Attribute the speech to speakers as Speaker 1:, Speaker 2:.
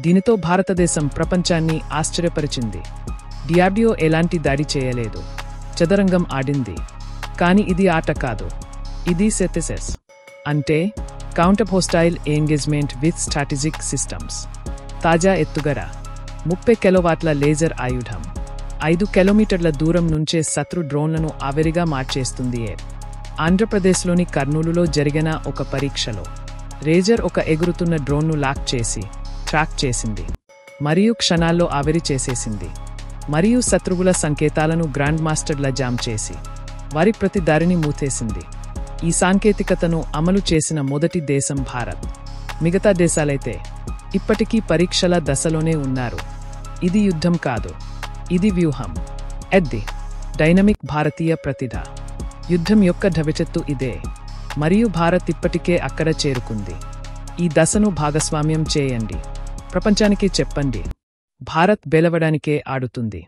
Speaker 1: దీనితో భారతదేశం ప్రపంచాన్ని ఆశ్చర్యపరిచింది. డిఆర్డిఓ ఎలాంటి దాడి చేయలేదు, చదరంగం ఆడింది. కానీ ఇది ఆట కాదు, ఇది సెథెసిస్, అంటే counter hostile engagement with strategic systems. తాజా ఎత్తుగడ 30 కిలోవాట్ల లేజర్ ఆయుధం 5 కిలోమీటర్ల దూరం నుంచే శత్రు డ్రోన్లను ఆవిరిగా మార్చేస్తుంది. ఆంధ్రప్రదేశ్లోని కర్నూలులో జరిగిన ఒక పరీక్షలో రేజర్ ఒక ఎగురుతున్న డ్రోన్ను లాక్ చేసి ట్రాక్ చేసింది మరియు క్షణాల్లో ఆవిరి చేసేసింది. మరియు శత్రువుల సంకేతాలను గ్రాండ్ మాస్టర్లా జామ్ చేసి వారి ప్రతి దారిని మూసేసింది. ఈ సాంకేతికతను అమలు చేసిన మొదటి దేశం భారత్. మిగతా దేశాలైతే ఇప్పటికీ పరీక్షల దశలోనే ఉన్నారు. ఇది యుద్ధం కాదు, ఇది వ్యూహం. ఎద్ది డైనమిక్ భారతీయ ప్రతిభ. యుద్ధం యొక్క భవిష్యత్తు ఇదే, మరియు భారత్ ఇప్పటికే అక్కడ చేరుకుంది. ఈ దశను భాగస్వామ్యం చేయండి, ప్రపంచానికి చెప్పండి, భారత్ గెలవడానికే ఆడుతుంది.